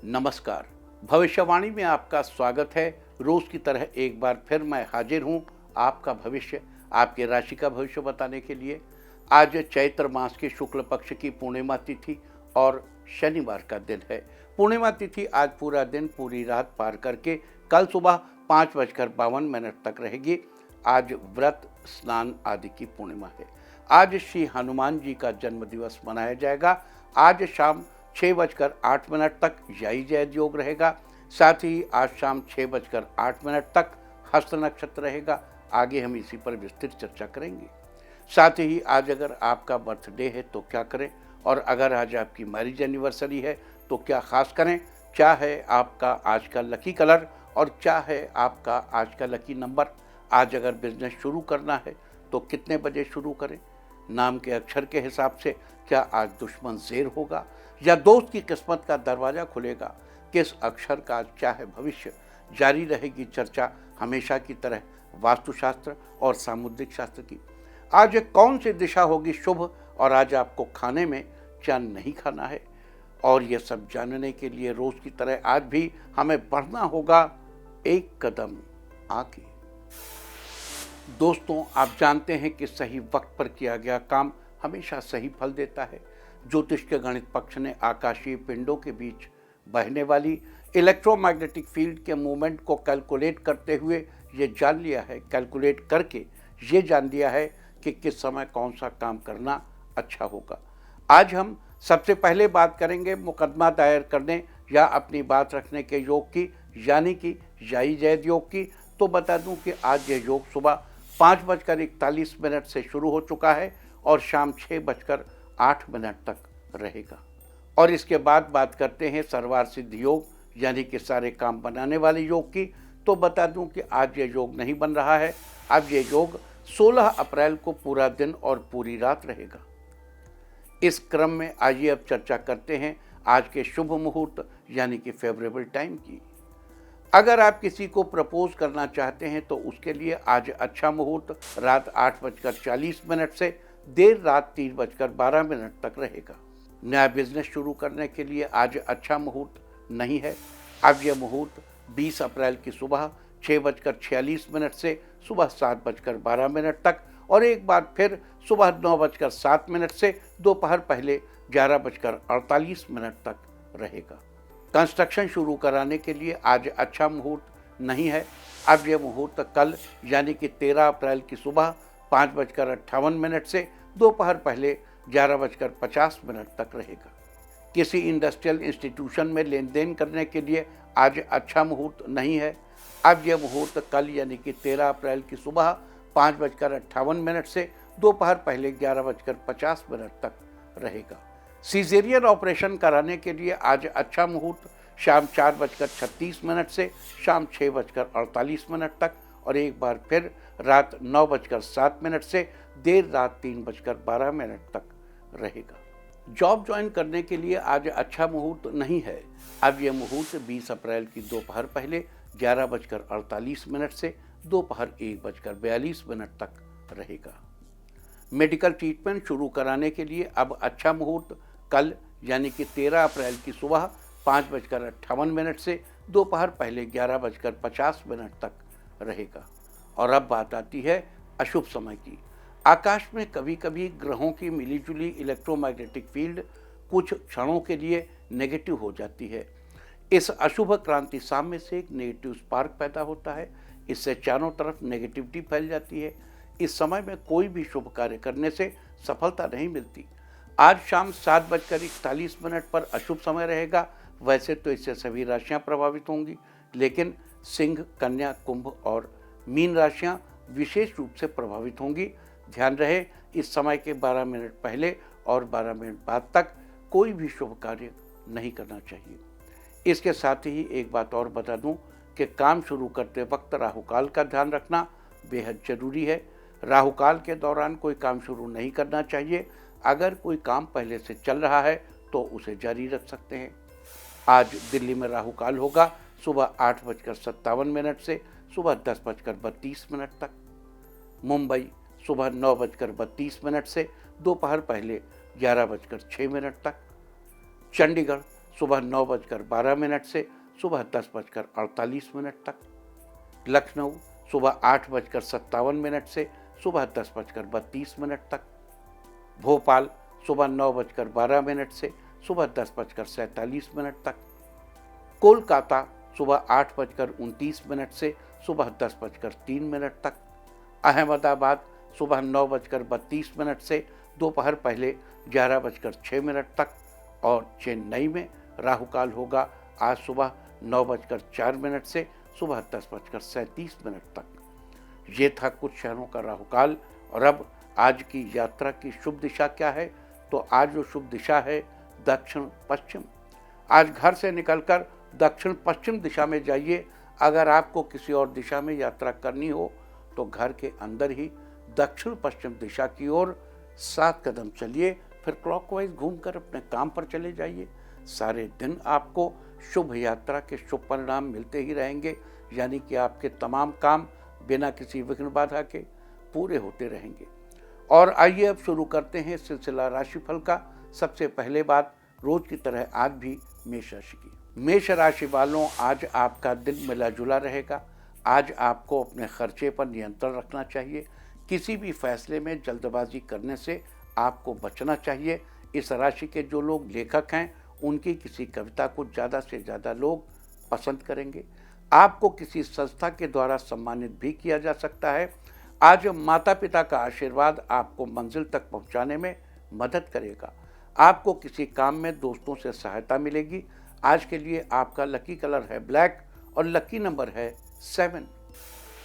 नमस्कार। भविष्यवाणी में आपका स्वागत है। रोज की तरह एक बार फिर मैं हाजिर हूं आपका भविष्य, आपके राशि का भविष्य बताने के लिए। आज चैत्र मास के शुक्ल पक्ष की पूर्णिमा तिथि और शनिवार का दिन है। पूर्णिमा तिथि आज पूरा दिन पूरी रात पार करके कल सुबह 5:52 तक रहेगी। आज व्रत स्नान आदि की पूर्णिमा है। आज श्री हनुमान जी का जन्म दिवस मनाया जाएगा। आज शाम 6:08 तक याई जैद योग रहेगा। साथ ही आज शाम 6:08 तक हस्त नक्षत्र रहेगा। आगे हम इसी पर विस्तृत चर्चा करेंगे। साथ ही आज अगर आपका बर्थडे है तो क्या करें, और अगर आज आपकी मैरिज एनिवर्सरी है तो क्या खास करें, क्या है आपका आज का लकी कलर और क्या है आपका आज का लकी नंबर। आज अगर बिजनेस शुरू करना है तो कितने बजे शुरू करें। नाम के अक्षर के हिसाब से क्या आज दुश्मन ज़ेर होगा या दोस्त की किस्मत का दरवाज़ा खुलेगा। किस अक्षर का आज क्या है भविष्य, जारी रहेगी चर्चा हमेशा की तरह वास्तुशास्त्र और सामुद्रिक शास्त्र की। आज कौन सी दिशा होगी शुभ और आज आपको खाने में क्या नहीं खाना है, और ये सब जानने के लिए रोज की तरह आज भी हमें बढ़ना होगा एक कदम आगे। दोस्तों, आप जानते हैं कि सही वक्त पर किया गया काम हमेशा सही फल देता है। ज्योतिष के गणित पक्ष ने आकाशीय पिंडों के बीच बहने वाली इलेक्ट्रोमैग्नेटिक फील्ड के मूवमेंट को कैलकुलेट करते हुए ये जान लिया है, कैलकुलेट करके ये जान लिया है कि किस समय कौन सा काम करना अच्छा होगा। आज हम सबसे पहले बात करेंगे मुकदमा दायर करने या अपनी बात रखने के योग की, यानी कि याई जैद योग की। तो बता दूं कि आज ये योग सुबह 5:41 से शुरू हो चुका है और शाम 6:08 तक रहेगा। और इसके बाद बात करते हैं सर्वार सिद्ध योग, यानी कि सारे काम बनाने वाले योग की। तो बता दूं कि आज ये योग नहीं बन रहा है। अब ये योग 16 अप्रैल को पूरा दिन और पूरी रात रहेगा। इस क्रम में आइए अब चर्चा करते हैं आज के शुभ मुहूर्त यानी कि फेवरेबल टाइम की। अगर आप किसी को प्रपोज करना चाहते हैं तो उसके लिए आज अच्छा मुहूर्त रात 8:40 से देर रात 3:12 तक रहेगा। नया बिजनेस शुरू करने के लिए आज अच्छा मुहूर्त नहीं है। अब यह मुहूर्त 20 अप्रैल की सुबह 6:46 से सुबह 7:12 तक और एक बार फिर सुबह 9:07 से दोपहर पहले 11:48 तक रहेगा। कंस्ट्रक्शन शुरू कराने के लिए आज अच्छा मुहूर्त नहीं है। अब यह मुहूर्त कल यानी कि 13 अप्रैल की सुबह 5:58 से दोपहर पहले 11:50 तक रहेगा। किसी इंडस्ट्रियल इंस्टीट्यूशन में लेन देन करने के लिए आज अच्छा मुहूर्त नहीं है। अब यह मुहूर्त कल यानी कि 13 अप्रैल की सुबह 5:58 से दोपहर पहले 11:50 तक रहेगा। सीजेरियन ऑपरेशन कराने के लिए आज अच्छा मुहूर्त शाम 4:36 से शाम 6:48 तक और एक बार फिर रात 9:07 से देर रात 3:12 तक रहेगा। जॉब ज्वाइन करने के लिए आज अच्छा मुहूर्त नहीं है। अब यह मुहूर्त 20 अप्रैल की दोपहर पहले 11:48 से दोपहर 1:42 तक रहेगा। मेडिकल ट्रीटमेंट शुरू कराने के लिए अब अच्छा मुहूर्त कल यानी कि 13 अप्रैल की सुबह 5:58 से दोपहर पहले 11:50 तक रहेगा। और अब बात आती है अशुभ समय की। आकाश में कभी कभी ग्रहों की मिलीजुली इलेक्ट्रोमैग्नेटिक फील्ड कुछ क्षणों के लिए नेगेटिव हो जाती है। इस अशुभ क्रांति साम्य से एक नेगेटिव स्पार्क पैदा होता है। इससे चारों तरफ नेगेटिविटी फैल जाती है। इस समय में कोई भी शुभ कार्य करने से सफलता नहीं मिलती। आज शाम 7:41 पर अशुभ समय रहेगा। वैसे तो इससे सभी राशियां प्रभावित होंगी, लेकिन सिंह, कन्या, कुंभ और मीन राशियां विशेष रूप से प्रभावित होंगी। ध्यान रहे, इस समय के 12 मिनट पहले और 12 मिनट बाद तक कोई भी शुभ कार्य नहीं करना चाहिए। इसके साथ ही एक बात और बता दूं कि काम शुरू करते वक्त राहुकाल का ध्यान रखना बेहद जरूरी है। राहुकाल के दौरान कोई काम शुरू नहीं करना चाहिए। अगर कोई काम पहले से चल रहा है तो उसे जारी रख सकते हैं। आज दिल्ली में राहुकाल होगा सुबह 8:57 से सुबह 10:32 तक। मुंबई सुबह 9:32 से दोपहर पहले 11:06 तक। चंडीगढ़ सुबह 9:12 से सुबह 10:48 तक। लखनऊ सुबह 8:57 से सुबह 10:32 तक। भोपाल सुबह 9:12 से सुबह 10:47 तक। कोलकाता सुबह 8:29 से सुबह 10:03 तक। अहमदाबाद सुबह 9:32 से दोपहर पहले 11:06 तक। और चेन्नई में राहु काल होगा आज सुबह 9:04 से सुबह 10:37 तक। ये था कुछ शहरों का राहु काल। और अब आज की यात्रा की शुभ दिशा क्या है? तो आज जो शुभ दिशा है दक्षिण पश्चिम। आज घर से निकलकर दक्षिण पश्चिम दिशा में जाइए। अगर आपको किसी और दिशा में यात्रा करनी हो तो घर के अंदर ही दक्षिण पश्चिम दिशा की ओर 7 कदम चलिए, फिर क्लॉकवाइज घूमकर अपने काम पर चले जाइए। सारे दिन आपको शुभ यात्रा के शुभ परिणाम मिलते ही रहेंगे, यानी कि आपके तमाम काम बिना किसी विघ्न बाधा के पूरे होते रहेंगे। और आइए अब शुरू करते हैं सिलसिला राशिफल का। सबसे पहले बात रोज की तरह आज भी मेष राशि की। मेष राशि वालों, आज आपका दिन मिला जुला रहेगा। आज आपको अपने खर्चे पर नियंत्रण रखना चाहिए। किसी भी फैसले में जल्दबाजी करने से आपको बचना चाहिए। इस राशि के जो लोग लेखक हैं उनकी किसी कविता को ज़्यादा से ज़्यादा लोग पसंद करेंगे। आपको किसी संस्था के द्वारा सम्मानित भी किया जा सकता है। आज माता पिता का आशीर्वाद आपको मंजिल तक पहुंचाने में मदद करेगा। आपको किसी काम में दोस्तों से सहायता मिलेगी। आज के लिए आपका लकी कलर है ब्लैक और लकी नंबर है 7।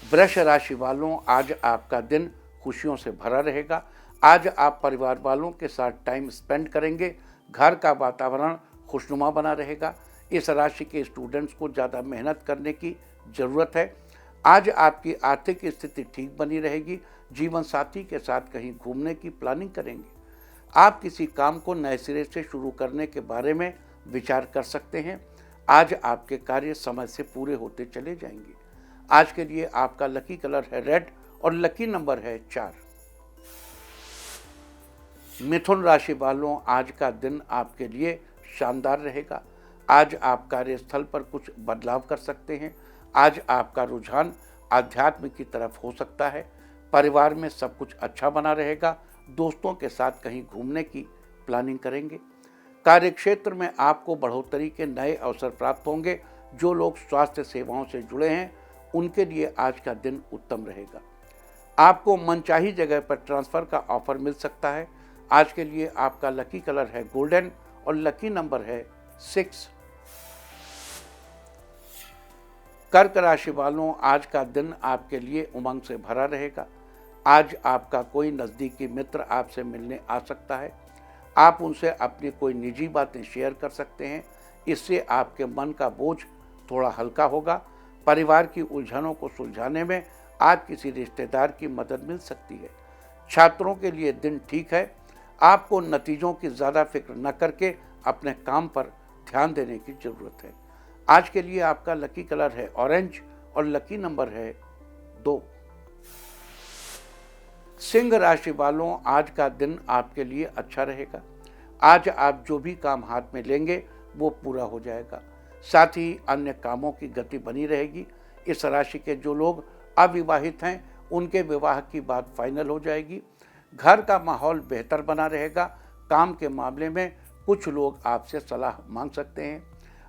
वृष राशि वालों, आज आपका दिन खुशियों से भरा रहेगा। आज आप परिवार वालों के साथ टाइम स्पेंड करेंगे। घर का वातावरण खुशनुमा बना रहेगा। इस राशि के स्टूडेंट्स को ज़्यादा मेहनत करने की ज़रूरत है। आज आपकी आर्थिक स्थिति ठीक बनी रहेगी। जीवन साथी के साथ कहीं घूमने की प्लानिंग करेंगे। आप किसी काम को नए सिरे से शुरू करने के बारे में विचार कर सकते हैं। आज आपके कार्य समय से पूरे होते चले जाएंगे। आज के लिए आपका लकी कलर है रेड और लकी नंबर है 4। मिथुन राशि वालों, आज का दिन आपके लिए शानदार रहेगा। आज आप कार्यस्थल पर कुछ बदलाव कर सकते हैं। आज आपका रुझान आध्यात्म की तरफ हो सकता है। परिवार में सब कुछ अच्छा बना रहेगा। दोस्तों के साथ कहीं घूमने की प्लानिंग करेंगे। कार्यक्षेत्र में आपको बढ़ोतरी के नए अवसर प्राप्त होंगे। जो लोग स्वास्थ्य सेवाओं से जुड़े हैं उनके लिए आज का दिन उत्तम रहेगा। आपको मनचाही जगह पर ट्रांसफर का ऑफर मिल सकता है। आज के लिए आपका लकी कलर है गोल्डन और लकी नंबर है 6। कर्क राशि वालों, आज का दिन आपके लिए उमंग से भरा रहेगा। आज आपका कोई नज़दीकी मित्र आपसे मिलने आ सकता है। आप उनसे अपनी कोई निजी बातें शेयर कर सकते हैं। इससे आपके मन का बोझ थोड़ा हल्का होगा। परिवार की उलझनों को सुलझाने में आज किसी रिश्तेदार की मदद मिल सकती है। छात्रों के लिए दिन ठीक है। आपको नतीजों की ज़्यादा फिक्र न करके अपने काम पर ध्यान देने की ज़रूरत है। आज के लिए आपका लकी कलर है ऑरेंज और लकी नंबर है 2। सिंह राशि वालों, आज का दिन आपके लिए अच्छा रहेगा। आज आप जो भी काम हाथ में लेंगे वो पूरा हो जाएगा। साथ ही अन्य कामों की गति बनी रहेगी। इस राशि के जो लोग अविवाहित हैं उनके विवाह की बात फाइनल हो जाएगी। घर का माहौल बेहतर बना रहेगा। काम के मामले में कुछ लोग आपसे सलाह मांग सकते हैं।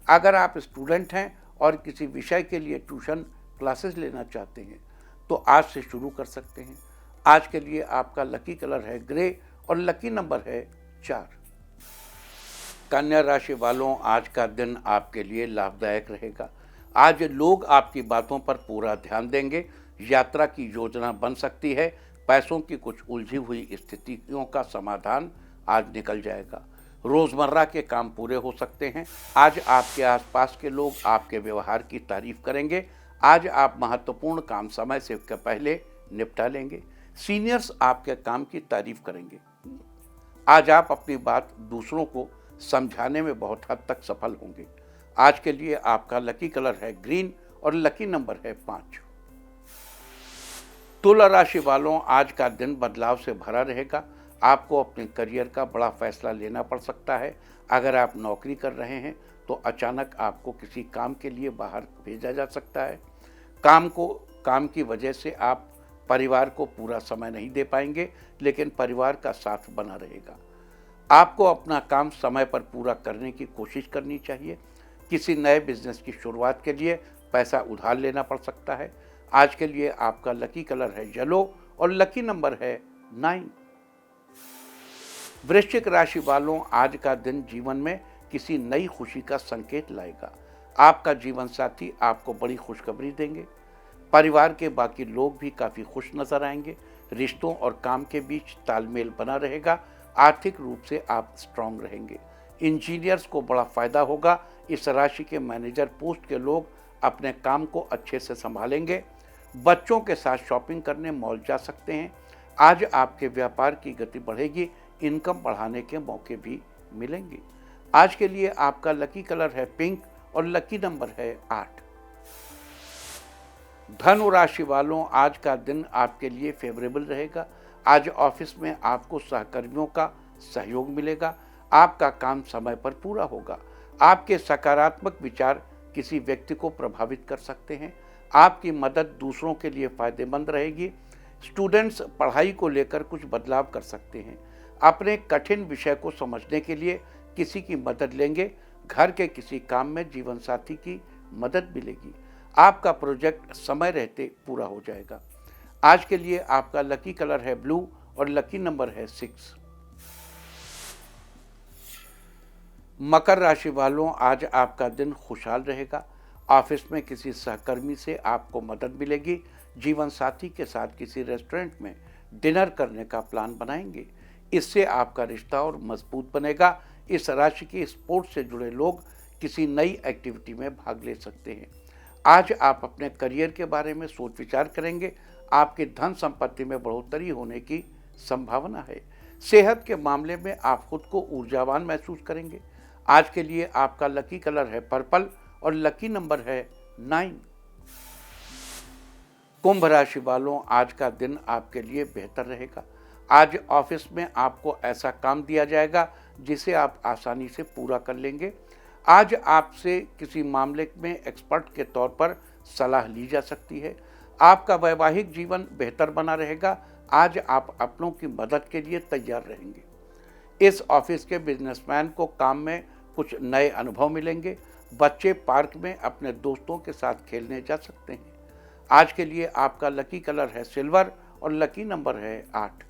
अगर आप स्टूडेंट हैं और किसी विषय के लिए ट्यूशन क्लासेस लेना चाहते हैं तो आज से शुरू कर सकते हैं। आज के लिए आपका लकी कलर है ग्रे और लकी नंबर है 4। कन्या राशि वालों, आज का दिन आपके लिए लाभदायक रहेगा। आज लोग आपकी बातों पर पूरा ध्यान देंगे। यात्रा की योजना बन सकती है। पैसों की कुछ उलझी हुई स्थितियों का समाधान आज निकल जाएगा। रोज़मर्रा के काम पूरे हो सकते हैं। आज आपके आसपास के लोग आपके व्यवहार की तारीफ करेंगे। आज आप महत्वपूर्ण काम समय से पहले निपटा लेंगे। सीनियर्स आपके काम की तारीफ करेंगे। आज आप अपनी बात दूसरों को समझाने में बहुत हद तक सफल होंगे। आज के लिए आपका लकी कलर है ग्रीन और लकी नंबर है 5। तुला राशि वालों, आज का दिन बदलाव से भरा रहेगा। आपको अपने करियर का बड़ा फैसला लेना पड़ सकता है। अगर आप नौकरी कर रहे हैं तो अचानक आपको किसी काम के लिए बाहर भेजा जा सकता है। काम की वजह से आप परिवार को पूरा समय नहीं दे पाएंगे, लेकिन परिवार का साथ बना रहेगा। आपको अपना काम समय पर पूरा करने की कोशिश करनी चाहिए। किसी नए बिजनेस की शुरुआत के लिए पैसा उधार लेना पड़ सकता है। आज के लिए आपका लकी कलर है येलो और लकी नंबर है 9। वृश्चिक राशि वालों, आज का दिन जीवन में किसी नई खुशी का संकेत लाएगा। आपका जीवन साथी आपको बड़ी खुशखबरी देंगे। परिवार के बाकी लोग भी काफ़ी खुश नजर आएंगे। रिश्तों और काम के बीच तालमेल बना रहेगा। आर्थिक रूप से आप स्ट्रांग रहेंगे। इंजीनियर्स को बड़ा फायदा होगा। इस राशि के मैनेजर पोस्ट के लोग अपने काम को अच्छे से संभालेंगे। बच्चों के साथ शॉपिंग करने मॉल जा सकते हैं। आज आपके व्यापार की गति बढ़ेगी। इनकम बढ़ाने के मौके भी मिलेंगे। आज के लिए आपका लकी कलर है पिंक और लकी नंबर है 8। धनु राशि वालों, आज का दिन आपके लिए फेवरेबल रहेगा। आज ऑफिस में आपको सहकर्मियों का सहयोग मिलेगा। आपका काम समय पर पूरा होगा। आपके सकारात्मक विचार किसी व्यक्ति को प्रभावित कर सकते हैं। आपकी मदद दूसरों के लिए फायदेमंद रहेगी। स्टूडेंट्स पढ़ाई को लेकर कुछ बदलाव कर सकते हैं। अपने कठिन विषय को समझने के लिए किसी की मदद लेंगे। घर के किसी काम में जीवन साथी की मदद मिलेगी। आपका प्रोजेक्ट समय रहते पूरा हो जाएगा। आज के लिए आपका लकी कलर है ब्लू और लकी नंबर है 6। मकर राशि वालों, आज आपका दिन खुशहाल रहेगा। ऑफिस में किसी सहकर्मी से आपको मदद मिलेगी। जीवन साथी के साथ किसी रेस्टोरेंट में डिनर करने का प्लान बनाएंगे। इससे आपका रिश्ता और मजबूत बनेगा। इस राशि के स्पोर्ट्स से जुड़े लोग किसी नई एक्टिविटी में भाग ले सकते हैं। आज आप अपने करियर के बारे में सोच विचार करेंगे। आपकी धन संपत्ति में बढ़ोतरी होने की संभावना है। सेहत के मामले में आप खुद को ऊर्जावान महसूस करेंगे। आज के लिए आपका लकी कलर है पर्पल और लकी नंबर है 9। कुंभ राशि वालों, आज का दिन आपके लिए बेहतर रहेगा। आज ऑफिस में आपको ऐसा काम दिया जाएगा जिसे आप आसानी से पूरा कर लेंगे। आज आपसे किसी मामले में एक्सपर्ट के तौर पर सलाह ली जा सकती है। आपका वैवाहिक जीवन बेहतर बना रहेगा। आज आप अपनों की मदद के लिए तैयार रहेंगे। इस ऑफिस के बिजनेसमैन को काम में कुछ नए अनुभव मिलेंगे। बच्चे पार्क में अपने दोस्तों के साथ खेलने जा सकते हैं। आज के लिए आपका लकी कलर है सिल्वर और लकी नंबर है 8।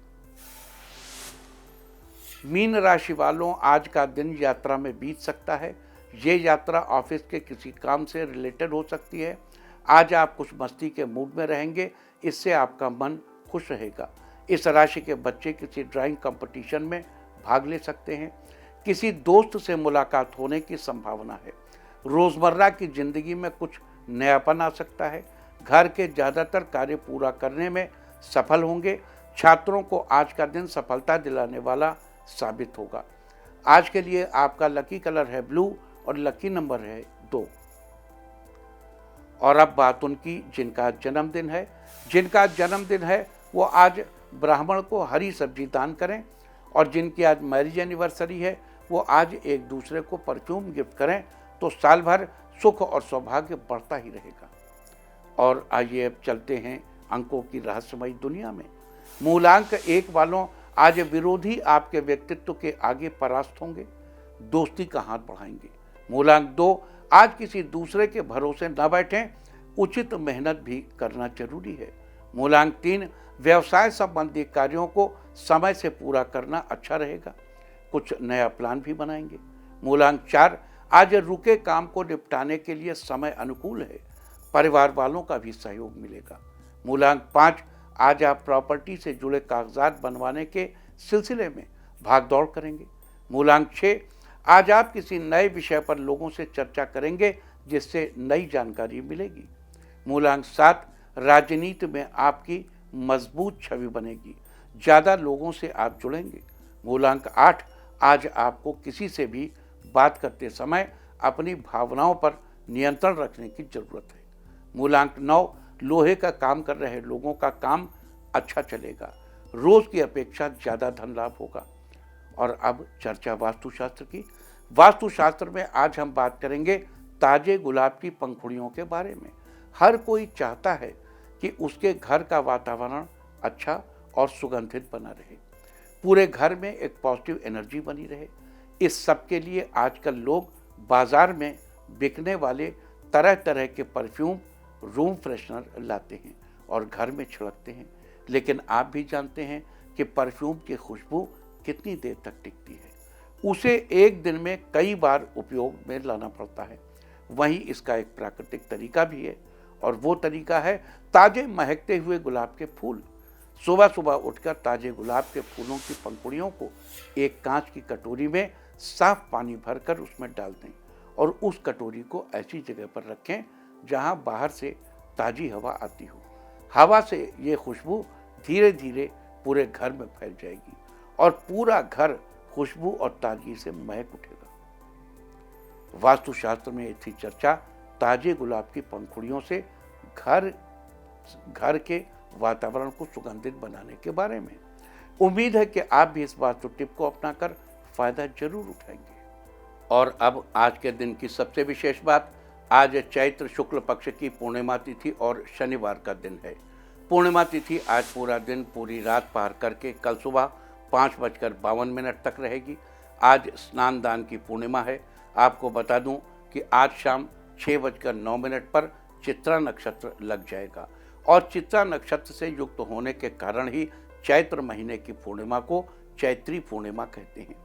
मीन राशि वालों, आज का दिन यात्रा में बीत सकता है। ये यात्रा ऑफिस के किसी काम से रिलेटेड हो सकती है। आज आप कुछ मस्ती के मूड में रहेंगे। इससे आपका मन खुश रहेगा। इस राशि के बच्चे किसी ड्राइंग कंपटीशन में भाग ले सकते हैं। किसी दोस्त से मुलाकात होने की संभावना है। रोजमर्रा की जिंदगी में कुछ नयापन आ सकता है। घर के ज़्यादातर कार्य पूरा करने में सफल होंगे। छात्रों को आज का दिन सफलता दिलाने वाला साबित होगा। आज के लिए आपका लकी कलर है ब्लू और लकी नंबर है 2। और अब बात उनकी जिनका जन्मदिन है वो आज ब्राह्मण को हरी सब्जी दान करें। और जिनकी आज मैरिज एनिवर्सरी है वो आज एक दूसरे को परफ्यूम गिफ्ट करें, तो साल भर सुख और सौभाग्य बढ़ता ही रहेगा। और आइए अब चलते हैं अंकों की रहस्यमयी दुनिया में। मूलांक 1 वालों, आज विरोधी आपके व्यक्तित्व के आगे परास्त होंगे। दोस्ती का हाथ बढ़ाएंगे। मूलांक 2, आज किसी दूसरे के भरोसे न बैठें। उचित मेहनत भी करना जरूरी है। मूलांक 3, व्यवसाय संबंधी कार्यों को समय से पूरा करना अच्छा रहेगा। कुछ नया प्लान भी बनाएंगे। मूलांक 4, आज रुके काम को निपटाने के लिए समय अनुकूल है। परिवार वालों का भी सहयोग मिलेगा। मूलांक 5, आज आप प्रॉपर्टी से जुड़े कागजात बनवाने के सिलसिले में भागदौड़ करेंगे। मूलांक 6, आज आप किसी नए विषय पर लोगों से चर्चा करेंगे जिससे नई जानकारी मिलेगी। मूलांक 7, राजनीति में आपकी मजबूत छवि बनेगी। ज़्यादा लोगों से आप जुड़ेंगे। मूलांक 8, आज आपको किसी से भी बात करते समय अपनी भावनाओं पर नियंत्रण रखने की जरूरत है। मूलांक 9, लोहे का काम कर रहे लोगों का काम अच्छा चलेगा। रोज की अपेक्षा ज़्यादा धन लाभ होगा। और अब चर्चा वास्तुशास्त्र की। वास्तुशास्त्र में आज हम बात करेंगे ताजे गुलाब की पंखुड़ियों के बारे में। हर कोई चाहता है कि उसके घर का वातावरण अच्छा और सुगंधित बना रहे, पूरे घर में एक पॉजिटिव एनर्जी बनी रहे। इस सब के लिए आजकल लोग बाजार में बिकने वाले तरह तरह के परफ्यूम, रूम फ्रेशनर लाते हैं और घर में छिड़कते हैं। लेकिन आप भी जानते हैं कि परफ्यूम की खुशबू कितनी देर तक टिकती है। उसे एक दिन में कई बार उपयोग में लाना पड़ता है। वहीं इसका एक प्राकृतिक तरीका भी है और वो तरीका है ताजे महकते हुए गुलाब के फूल। सुबह सुबह उठकर ताजे गुलाब के फूलों की पंखुड़ियों को एक कांच की कटोरी में साफ पानी भरकर उसमें डाल दें और उस कटोरी को ऐसी जगह पर रखें जहां बाहर से ताजी हवा आती हो। हवा से ये खुशबू धीरे धीरे पूरे घर में फैल जाएगी और पूरा घर खुशबू और ताजगी से महक उठेगा। वास्तुशास्त्र में इसी चर्चा ताजे गुलाब की पंखुड़ियों से घर के वातावरण को सुगंधित बनाने के बारे में। उम्मीद है कि आप भी इस वास्तु टिप को अपनाकर फायदा जरूर उठाएंगे। और अब आज के दिन की सबसे विशेष बात, आज चैत्र शुक्ल पक्ष की पूर्णिमा तिथि और शनिवार का दिन है। पूर्णिमा तिथि आज पूरा दिन, पूरी रात पार करके कल सुबह 5:52 तक रहेगी। आज स्नान दान की पूर्णिमा है। आपको बता दूं कि आज शाम 6:09 पर चित्रा नक्षत्र लग जाएगा और चित्रा नक्षत्र से युक्त होने के कारण ही चैत्र महीने की पूर्णिमा को चैत्री पूर्णिमा कहते हैं।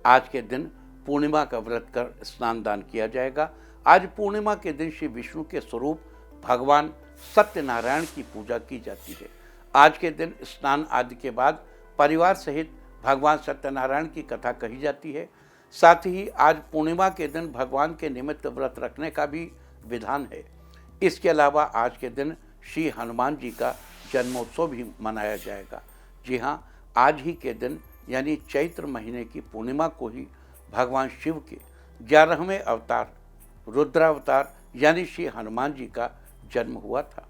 आज के दिन पूर्णिमा का व्रत कर स्नान दान किया जाएगा। आज पूर्णिमा के दिन श्री विष्णु के स्वरूप भगवान सत्यनारायण की पूजा की जाती है। आज के दिन स्नान आदि के बाद परिवार सहित भगवान सत्यनारायण की कथा कही जाती है। साथ ही आज पूर्णिमा के दिन भगवान के निमित्त व्रत रखने का भी विधान है। इसके अलावा आज के दिन श्री हनुमान जी का जन्मोत्सव भी मनाया जाएगा। जी हाँ, आज ही के दिन यानी चैत्र महीने की पूर्णिमा को ही भगवान शिव के 11वें अवतार रुद्रावतार यानी श्री हनुमान जी का जन्म हुआ था।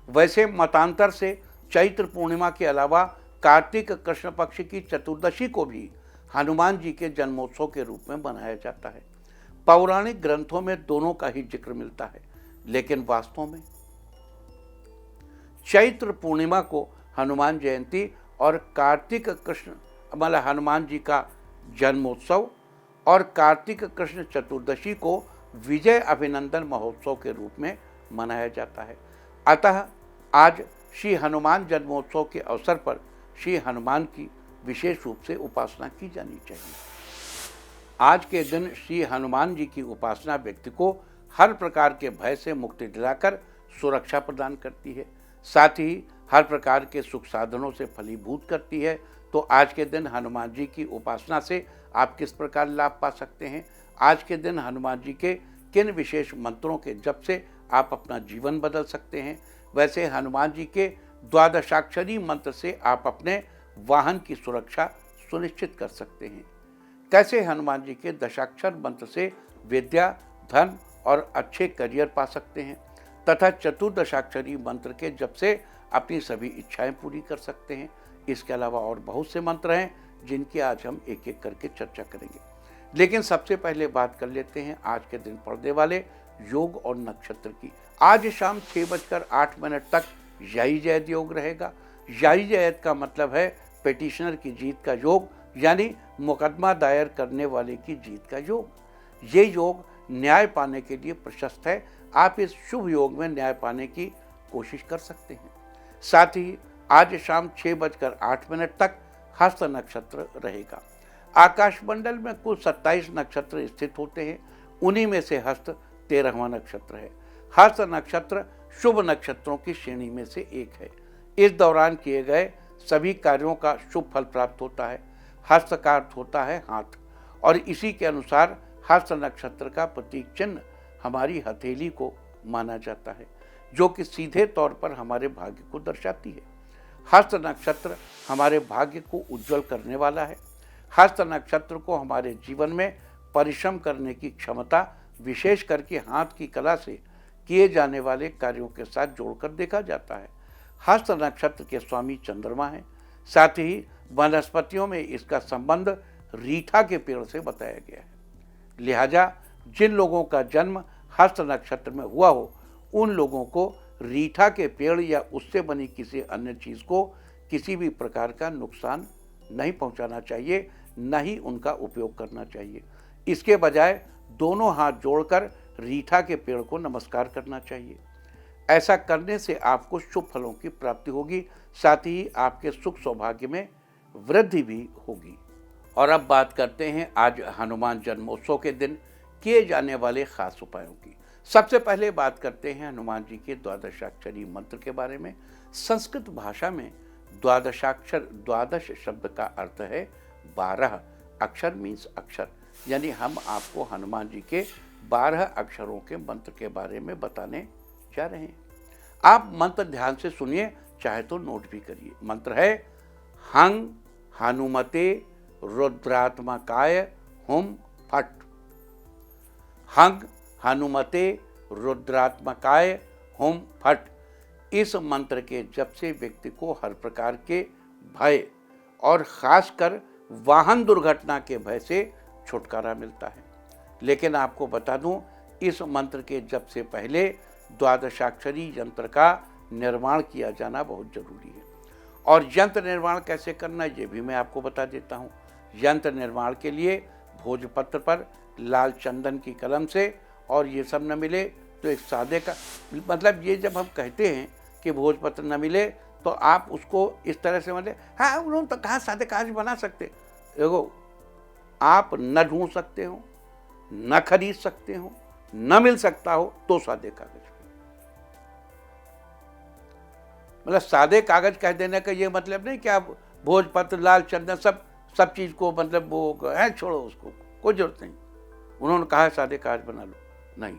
वैसे मतांतर से चैत्र पूर्णिमा के अलावा कार्तिक कृष्ण पक्ष की चतुर्दशी को भी हनुमान जी के जन्मोत्सव के रूप में मनाया जाता है। पौराणिक ग्रंथों में दोनों का ही जिक्र मिलता है, लेकिन वास्तव में चैत्र पूर्णिमा को हनुमान जयंती और कार्तिक कृष्ण मतलब हनुमान जी का जन्मोत्सव और कार्तिक कृष्ण चतुर्दशी को विजय अभिनंदन महोत्सव के रूप में मनाया जाता है। अतः आज श्री हनुमान जन्मोत्सव के अवसर पर श्री हनुमान की विशेष रूप से उपासना की जानी चाहिए। आज के दिन श्री हनुमान जी की उपासना व्यक्ति को हर प्रकार के भय से मुक्ति दिलाकर सुरक्षा प्रदान करती है, साथ ही हर प्रकार के सुख साधनों से फलीभूत करती है। तो आज के दिन हनुमान जी की उपासना से आप किस प्रकार लाभ पा सकते हैं, आज के दिन हनुमान जी के किन विशेष मंत्रों के जप से आप अपना जीवन बदल सकते हैं, वैसे हनुमान जी के द्वादशाक्षरी मंत्र से आप अपने वाहन की सुरक्षा सुनिश्चित कर सकते हैं। कैसे हनुमान जी के दशाक्षर मंत्र से विद्या, धन और अच्छे करियर पा सकते हैं तथा चतुर्दशाक्षरी मंत्र के जप से अपनी सभी इच्छाएं पूरी कर सकते हैं। इसके अलावा और बहुत से मंत्र हैं जिनकी आज हम एक एक करके चर्चा करेंगे। लेकिन सबसे पहले बात कर लेते हैं आज के दिन पड़ने वाले योग और नक्षत्र की। आज शाम 6:08 तक याई जयद योग रहेगा। याई जयद का मतलब है पिटिशनर की जीत का योग, यानी मुकदमा दायर करने वाले की जीत का योग। ये योग न्याय पाने के लिए प्रशस्त है। आप इस शुभ योग में न्याय पाने की कोशिश कर सकते हैं। साथ ही आज शाम 6:08 तक हस्त नक्षत्र रहेगा। आकाशमंडल में कुल 27 नक्षत्र स्थित होते हैं, उन्हीं में से हस्त 13वां नक्षत्र है। हस्त नक्षत्र शुभ नक्षत्रों की श्रेणी में से एक है। इस दौरान किए गए सभी कार्यों का शुभ फल प्राप्त होता है। हस्त का अर्थ होता है हाथ, और इसी के अनुसार हस्त नक्षत्र का प्रतीक चिन्ह हमारी हथेली को माना जाता है, जो कि सीधे तौर पर हमारे भाग्य को दर्शाती है। हस्त नक्षत्र हमारे भाग्य को उज्जवल करने वाला है। हस्त नक्षत्र को हमारे जीवन में परिश्रम करने की क्षमता, विशेष करके हाथ की कला से किए जाने वाले कार्यों के साथ जोड़कर देखा जाता है। हस्त नक्षत्र के स्वामी चंद्रमा हैं। साथ ही वनस्पतियों में इसका संबंध रीठा के पेड़ से बताया गया है। लिहाजा जिन लोगों का जन्म हस्त नक्षत्र में हुआ हो उन लोगों को रीठा के पेड़ या उससे बनी किसी अन्य चीज़ को किसी भी प्रकार का नुकसान नहीं पहुंचाना चाहिए, न ही उनका उपयोग करना चाहिए। इसके बजाय दोनों हाथ जोड़कर रीठा के पेड़ को नमस्कार करना चाहिए। ऐसा करने से आपको शुभ फलों की प्राप्ति होगी, साथ ही आपके सुख सौभाग्य में वृद्धि भी होगी। और अब बात करते हैं आज हनुमान जन्मोत्सव के दिन किए जाने वाले खास उपायों की। सबसे पहले बात करते हैं हनुमान जी के द्वादशाक्षरी मंत्र के बारे में। संस्कृत भाषा में द्वादशाक्षर, द्वादश शब्द का अर्थ है 12 अक्षर मीन्स अक्षर, यानी हम आपको हनुमान जी के 12 अक्षरों के मंत्र के बारे में बताने जा रहे हैं। आप मंत्र ध्यान से सुनिए, चाहे तो नोट भी करिए। मंत्र है हंग हनुमते रुद्रात्मकाय हुम फट। हंग हनुमते रुद्रात्मकाय हुम फट। इस मंत्र के जप से व्यक्ति को हर प्रकार के भय और खासकर वाहन दुर्घटना के भय से छुटकारा मिलता है। लेकिन आपको बता दूं, इस मंत्र के जप से पहले द्वादशाक्षरी यंत्र का निर्माण किया जाना बहुत जरूरी है। और यंत्र निर्माण कैसे करना ये भी मैं आपको बता देता हूँ। यंत्र निर्माण के लिए भोजपत्र पर लाल चंदन की कलम से, और ये सब न मिले तो एक सादे का, मतलब ये जब हम कहते हैं कि भोजपत्र न मिले तो आप उसको इस तरह से मतलब, हाँ उन्होंने तो कहा सादे कागज बना सकते। देखो, आप न ढूंढ सकते हो, न खरीद सकते हो, न मिल सकता हो तो सादे कागज। मतलब सादे कागज कह देने का ये मतलब नहीं कि आप भोजपत्र लाल चंदन सब चीज को मतलब वो है छोड़ो, उसको कोई जरूरत नहीं। उन्होंने कहा सादे कागज बना लो, नहीं।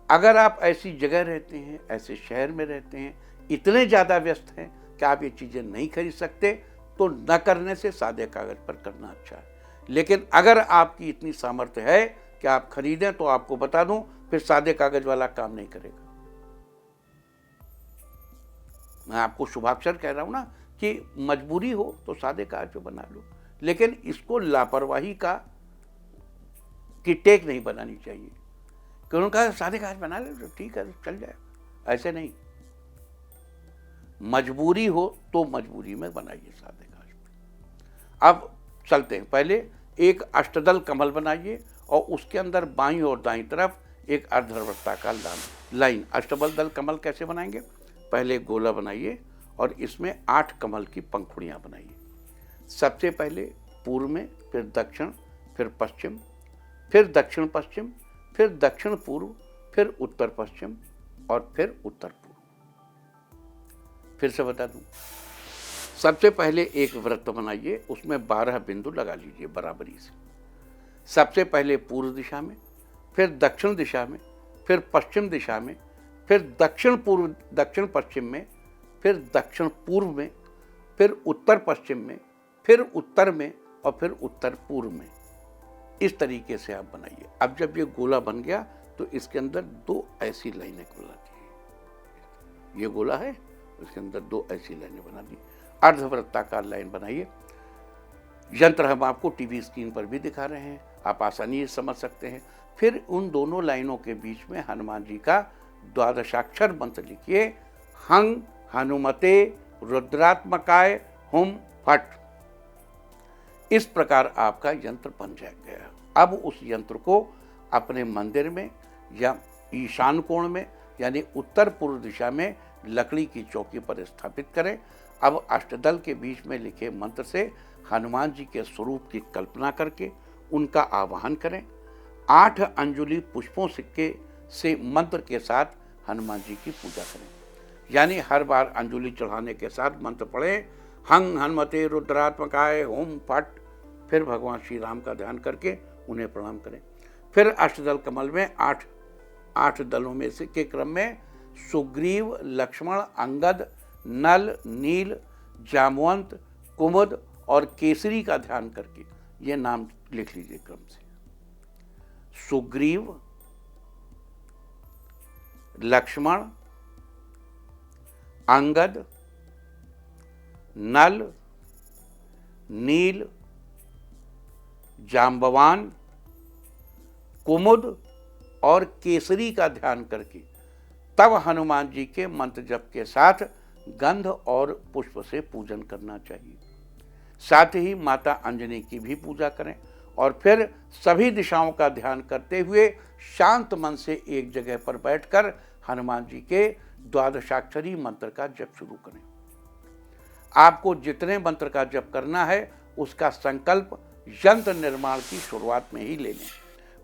अगर आप ऐसी जगह रहते हैं, ऐसे शहर में रहते हैं, इतने ज़्यादा व्यस्त हैं कि आप ये चीज़ें नहीं खरीद सकते, तो न करने से सादे कागज पर करना अच्छा है। लेकिन अगर आपकी इतनी सामर्थ्य है कि आप खरीदें, तो आपको बता दूं, फिर सादे कागज वाला काम नहीं करेगा। मैं आपको शुभाक्षर कह रहा हूं ना कि मजबूरी हो तो सादे कागज पे बना लो, लेकिन इसको लापरवाही की टेक नहीं बनानी चाहिए कि उन्होंने कहा सादे कागज बना ले तो ठीक है, चल जाए। ऐसे नहीं, मजबूरी हो तो मजबूरी में बनाइए सादे कागज पे। अब चलते हैं, पहले एक अष्टदल कमल बनाइए और उसके अंदर बाईं और दाईं तरफ एक अर्धवृत्ताकार लाइन। अष्टदल कमल कैसे बनाएंगे? पहले गोला बनाइए और इसमें 8 कमल की पंखुड़ियां बनाइए। सबसे पहले पूर्व में, फिर दक्षिण, फिर पश्चिम, फिर दक्षिण पश्चिम, फिर दक्षिण पूर्व, फिर उत्तर पश्चिम और फिर उत्तर पूर्व। फिर से बता दूं, सबसे पहले एक वृत्त बनाइए, उसमें 12 बिंदु लगा लीजिए बराबरी से। सबसे पहले पूर्व दिशा में, फिर दक्षिण दिशा में, फिर पश्चिम दिशा में, फिर दक्षिण पूर्व, दक्षिण पश्चिम में, फिर दक्षिण पूर्व में, फिर उत्तर पश्चिम में, फिर उत्तर में और फिर उत्तर पूर्व में। इस तरीके से आप बनाइए। अब जब ये गोला बन गया तो इसके अंदर 2 ऐसी लाइनें बना दी। ये गोला है, इसके अंदर 2 ऐसी लाइनें बना दी। अर्धवृत्ताकार लाइन बनाइए। यंत्र हम आपको टीवी स्क्रीन पर भी दिखा रहे हैं, आप आसानी से समझ सकते हैं। फिर उन दोनों लाइनों के बीच में हनुमान जी का द्वादशाक्षर मंत्र लिखिए, हंग हनुमते रुद्रात्मकाय हुम फट। इस प्रकार आपका यंत्र बन जाएगा। अब उस यंत्र को अपने मंदिर में या ईशान कोण में, यानी उत्तर पूर्व दिशा में लकड़ी की चौकी पर स्थापित करें। अब अष्टदल के बीच में लिखे मंत्र से हनुमान जी के स्वरूप की कल्पना करके उनका आवाहन करें। 8 अंजुलि पुष्पों सिक्के से मंत्र के साथ हनुमान जी की पूजा करें। यानी हर बार अंजुलि चढ़ाने के साथ मंत्र पढ़ें, हंग हनुमते रुद्रात्मकाय हुम फट। फिर भगवान श्री राम का ध्यान करके उन्हें प्रणाम करें। फिर अष्टदल कमल में 8 दलों में से के क्रम में सुग्रीव, लक्ष्मण, अंगद, नल, नील, जामवंत, कुमुद और केसरी का ध्यान करके ये नाम लिख लीजिए क्रम से। सुग्रीव, लक्ष्मण, अंगद, नल, नील, जाम्बवान, कुमुद और केसरी का ध्यान करके तब हनुमान जी के मंत्र जप के साथ गंध और पुष्प से पूजन करना चाहिए। साथ ही माता अंजनी की भी पूजा करें और फिर सभी दिशाओं का ध्यान करते हुए शांत मन से एक जगह पर बैठकर हनुमान जी के द्वादशाक्षरी मंत्र का जप शुरू करें। आपको जितने मंत्र का जप करना है उसका संकल्प यंत्र निर्माण की शुरुआत में ही ले लें।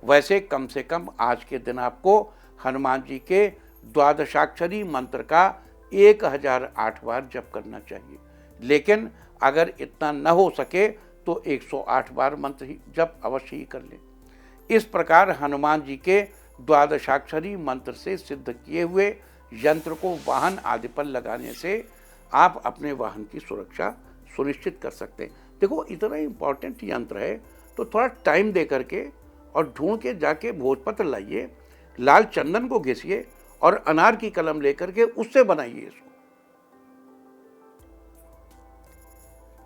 वैसे कम से कम आज के दिन आपको हनुमान जी के द्वादशाक्षरी मंत्र का 1008 बार जप करना चाहिए, लेकिन अगर इतना न हो सके तो 108 बार मंत्र ही जप अवश्य ही कर लें। इस प्रकार हनुमान जी के द्वादशाक्षरी मंत्र से सिद्ध किए हुए यंत्र को वाहन आदि पर लगाने से आप अपने वाहन की सुरक्षा सुनिश्चित कर सकते हैं। देखो, इतना इम्पोर्टेंट यंत्र है तो थोड़ा टाइम दे करके और ढूंढ के जाके भोजपत्र लाइए, लाल चंदन को घिसिए और अनार की कलम लेकर के उससे बनाइए इसको।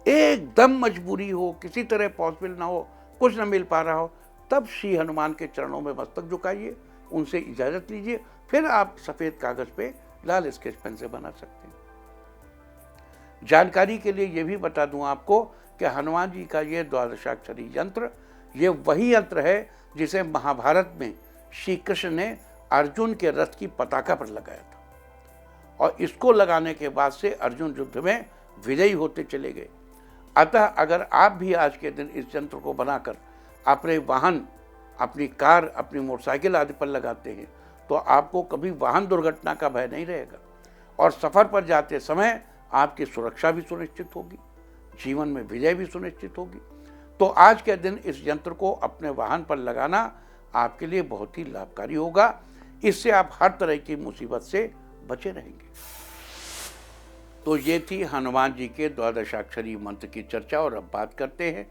एकदम मजबूरी हो, किसी तरह पॉसिबल ना हो, कुछ न मिल पा रहा हो, तब श्री हनुमान के चरणों में मस्तक झुकाइए, उनसे इजाजत लीजिए, फिर आप सफेद कागज पे लाल स्केच पेन से बना सकते हैं। जानकारी के लिए यह भी बता दूं आपको कि हनुमान जी का ये द्वादशाक्षरी यंत्र, ये वही यंत्र है जिसे महाभारत में श्री कृष्ण ने अर्जुन के रथ की पताका पर लगाया था और इसको लगाने के बाद से अर्जुन युद्ध में विजयी होते चले गए। अतः अगर आप भी आज के दिन इस यंत्र को बनाकर अपने वाहन, अपनी कार, अपनी मोटरसाइकिल आदि पर लगाते हैं तो आपको कभी वाहन दुर्घटना का भय नहीं रहेगा और सफर पर जाते समय आपकी सुरक्षा भी सुनिश्चित होगी, जीवन में विजय भी सुनिश्चित होगी। तो आज के दिन इस यंत्र को अपने वाहन पर लगाना आपके लिए बहुत ही लाभकारी होगा। इससे आप हर तरह की मुसीबत से बचे रहेंगे। तो ये थी हनुमान जी के द्वादशाक्षरी मंत्र की चर्चा। और अब बात करते हैं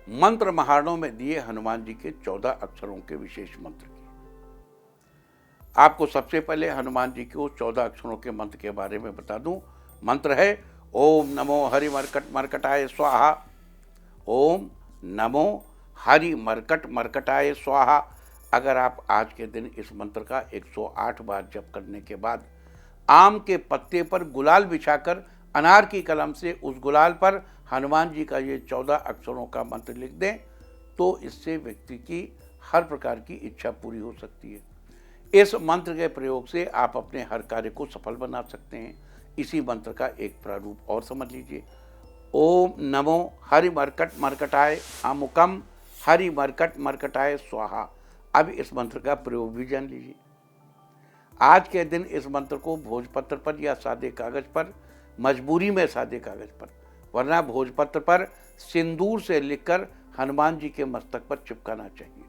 मंत्र महारणों में दिए हनुमान जी के 14 अक्षरों के विशेष मंत्र की। आपको सबसे पहले हनुमान जी के उस 14 अक्षरों के मंत्र के बारे में बता दूं। मंत्र है ओम नमो हरि मरकट मरकटाय स्वाहा। ओम नमो हरि मरकट मरकटाय स्वाहा। अगर आप आज के दिन इस मंत्र का 108 बार जप करने के बाद आम के पत्ते पर गुलाल बिछाकर अनार की कलम से उस गुलाल पर हनुमान जी का ये 14 अक्षरों का मंत्र लिख दें तो इससे व्यक्ति की हर प्रकार की इच्छा पूरी हो सकती है। इस मंत्र के प्रयोग से आप अपने हर कार्य को सफल बना सकते हैं। इसी मंत्र का एक प्रारूप और समझ लीजिए। ओम नमो हरि मरकट मरकटाय अमुकम हरि मरकट मरकटाय स्वाहा। अब इस मंत्र का प्रयोग भी जान लीजिए। आज के दिन इस मंत्र को भोजपत्र पर या सादे कागज पर, मजबूरी में सादे कागज पर, वरना भोजपत्र पर सिंदूर से लिखकर हनुमान जी के मस्तक पर चिपकाना चाहिए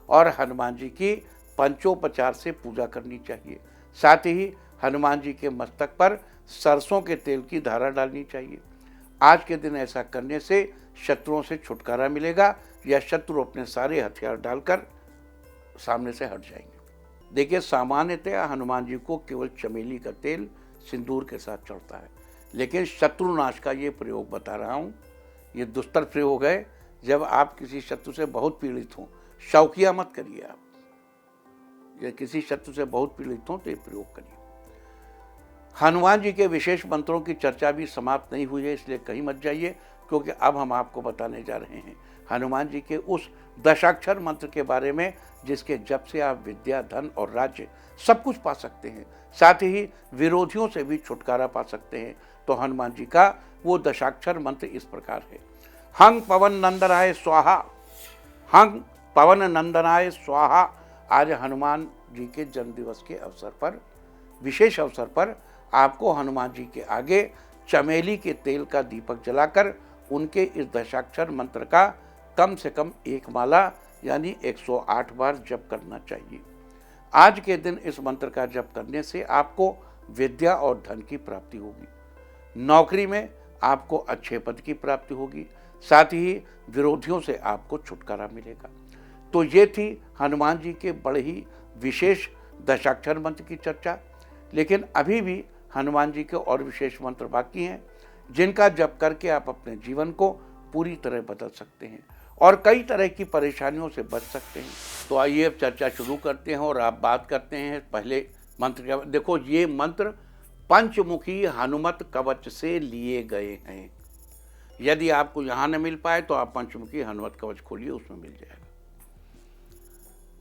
और हनुमान जी की पंचोपचार से पूजा करनी चाहिए। साथ ही हनुमान जी के मस्तक पर सरसों के तेल की धारा डालनी चाहिए। आज के दिन ऐसा करने से शत्रुओं से छुटकारा मिलेगा या शत्रु अपने सारे हथियार डालकर सामने से हट जाएंगे। देखिए, सामान्यतः हनुमान जी को केवल चमेली का तेल सिंदूर के साथ चढ़ता है, लेकिन शत्रुनाश का ये प्रयोग बता रहा हूँ। ये दुस्तर प्रयोग है। जब आप किसी शत्रु से बहुत पीड़ित हों, शौकिया मत करिए। आप या किसी शत्रु से बहुत पीड़ित हों तो ये प्रयोग करिए। हनुमान जी के विशेष मंत्रों की चर्चा भी समाप्त नहीं हुई है, इसलिए कहीं मत जाइए, क्योंकि अब हम आपको बताने जा रहे हैं हनुमान जी के उस दशाक्षर मंत्र के बारे में जिसके जप से आप विद्या, धन और राज्य सब कुछ पा सकते हैं, साथ ही विरोधियों से भी छुटकारा पा सकते हैं। तो हनुमान जी का वो दशाक्षर मंत्र इस प्रकार है। हंग पवन नंदनाय स्वाहा। हंग पवन नंदनाय स्वाहा। आज हनुमान जी के जन्मदिवस के अवसर पर, विशेष अवसर पर, आपको हनुमान जी के आगे चमेली के तेल का दीपक जलाकर उनके इस दशाक्षर मंत्र का कम से कम एक माला यानी 108 बार जप करना चाहिए। आज के दिन इस मंत्र का जप करने से आपको विद्या और धन की प्राप्ति होगी, नौकरी में आपको अच्छे पद की प्राप्ति होगी, साथ ही विरोधियों से आपको छुटकारा मिलेगा। तो ये थी हनुमान जी के बड़े ही विशेष दशाक्षर मंत्र की चर्चा। लेकिन अभी भी हनुमान जी के और विशेष मंत्र बाकी हैं जिनका जप करके आप अपने जीवन को पूरी तरह बदल सकते हैं और कई तरह की परेशानियों से बच सकते हैं। तो आइए अब चर्चा शुरू करते हैं और आप बात करते हैं पहले मंत्र का। देखो, ये मंत्र पंचमुखी हनुमत कवच से लिए गए हैं। यदि आपको यहाँ न मिल पाए तो आप पंचमुखी हनुमत कवच खोलिए, उसमें मिल जाएगा।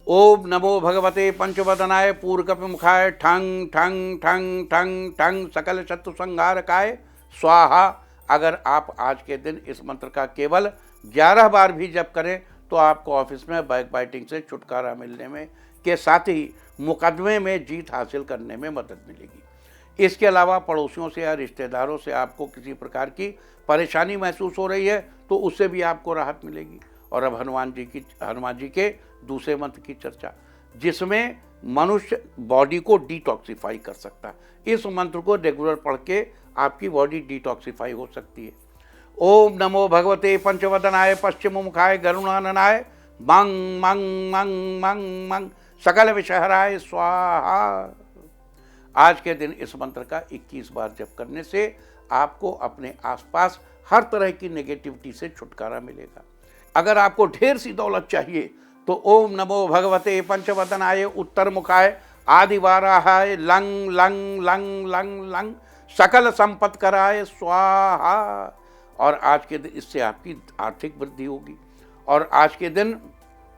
ओम नमो भगवते पंचवदनाय पूर्वकप मुखाय ठंग ठंग ठंग ठंग ठंग सकल शत्रु संहारकाय स्वाहा। अगर आप आज के दिन इस मंत्र का केवल 11 बार भी जप करें तो आपको ऑफिस में बैकबाइटिंग से छुटकारा मिलने में के साथ ही मुकदमे में जीत हासिल करने में मदद मिलेगी। इसके अलावा पड़ोसियों से या रिश्तेदारों से आपको किसी प्रकार की परेशानी महसूस हो रही है तो उससे भी आपको राहत मिलेगी। और अब हनुमान जी के दूसरे मंत्र की चर्चा, जिसमें मनुष्य बॉडी को डिटॉक्सिफाई कर सकता है। इस मंत्र को रेगुलर पढ़ के आपकी बॉडी डिटॉक्सिफाई हो सकती है। ओम नमो भगवते पंचवदनाय पश्चिम मुखाय गरुणाननाय मंग मंग मंग मंग मंग सकल विषहराय स्वाहा। आज के दिन इस मंत्र का 21 बार जप करने से आपको अपने आसपास हर तरह की नेगेटिविटी से छुटकारा मिलेगा। अगर आपको ढेर सी दौलत चाहिए तो ओम नमो भगवते पंचवदनाय उत्तर मुखाय आदिवाराहाय लंग लंग लंग लंग लंग सकल संपत्कराय स्वाहा। और आज के दिन इससे आपकी आर्थिक वृद्धि होगी। और आज के दिन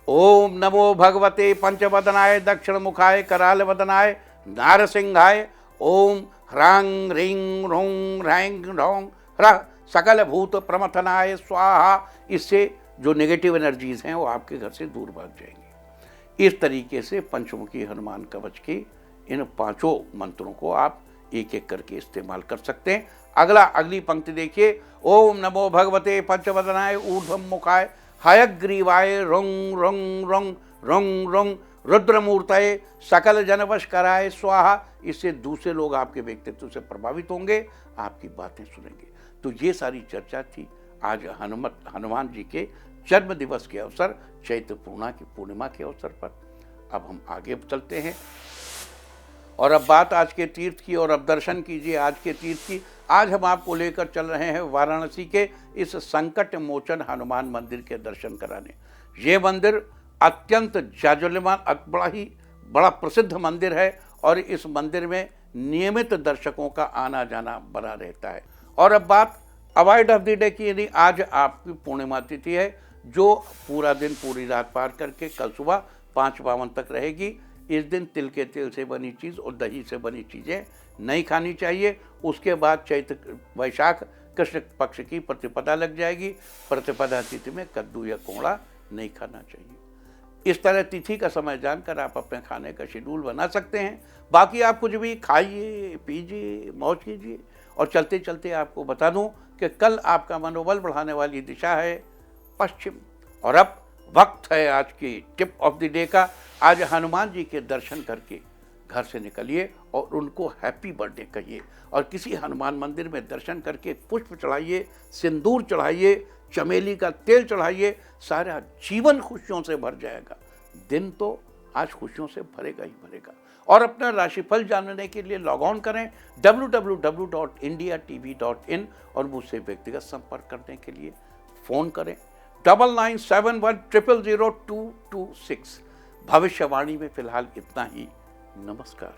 ओम नमो भगवते पंचवदनाय दक्षिण मुखाय कराल वदनाय नारसिंहाय ओम ह्रांग ह्रीं ह्रों ह्रैंग ह्रौं ह्रः सकल भूत प्रमथनाय स्वाहा। इससे जो नेगेटिव एनर्जीज हैं वो आपके घर से दूर भाग जाएंगी। इस तरीके से पंचमुखी हनुमान कवच के इन 5 मंत्रों को आप एक एक करके इस्तेमाल कर सकते हैं। अगली पंक्ति देखिए। ओम नमो भगवते पंचवदनाय ऊर्ध्वम मुखाय हयग्रीवाय रोंग रोंग रोंग रोंग रोंग रुद्रमूर्तये सकल जनवशकराय स्वाहा। इससे दूसरे लोग आपके व्यक्तित्व से प्रभावित होंगे, आपकी बातें सुनेंगे। तो ये सारी चर्चा थी आज हनुमान जी के जन्म दिवस के अवसर, चैत्र पूर्णिमा के अवसर पर। अब हम आगे चलते हैं और अब बात आज के तीर्थ की, और अब दर्शन कीजिए आज के तीर्थ की। आज हम आपको लेकर चल रहे हैं वाराणसी के इस संकट मोचन हनुमान मंदिर के दर्शन कराने। ये मंदिर अत्यंत जाजुलमान, बड़ा प्रसिद्ध मंदिर है और इस मंदिर में नियमित दर्शकों का आना जाना बना रहता है। और अब बात अवॉइड ऑफ द डे की, यानी आज आपकी पूर्णिमा तिथि है जो पूरा दिन पूरी रात पार करके कल सुबह 5 तक रहेगी। इस दिन तिल के तेल से बनी चीज़ और दही से बनी चीज़ें नहीं खानी चाहिए। उसके बाद चैत्र वैशाख कृष्ण पक्ष की प्रतिपदा लग जाएगी। प्रतिपदा तिथि में कद्दू या कोंड़ा नहीं खाना चाहिए। इस तरह तिथि का समय जानकर आप अपने खाने का शेड्यूल बना सकते हैं। बाकी आप कुछ भी खाइए, पीजिए, मौज कीजिए। और चलते चलते आपको बता दूं कि कल आपका मनोबल बढ़ाने वाली दिशा है पश्चिम। और अब वक्त है आज की टिप ऑफ द डे का। आज हनुमान जी के दर्शन करके घर से निकलिए और उनको हैप्पी बर्थडे कहिए और किसी हनुमान मंदिर में दर्शन करके पुष्प चढ़ाइए, सिंदूर चढ़ाइए, चमेली का तेल चढ़ाइए। सारा जीवन खुशियों से भर जाएगा। दिन तो आज खुशियों से भरेगा ही भरेगा। और अपना राशिफल जानने के लिए लॉग ऑन करें www.indiatv.in और मुझसे व्यक्तिगत संपर्क करने के लिए फ़ोन करें 9971000226। भविष्यवाणी में फिलहाल इतना ही। नमस्कार।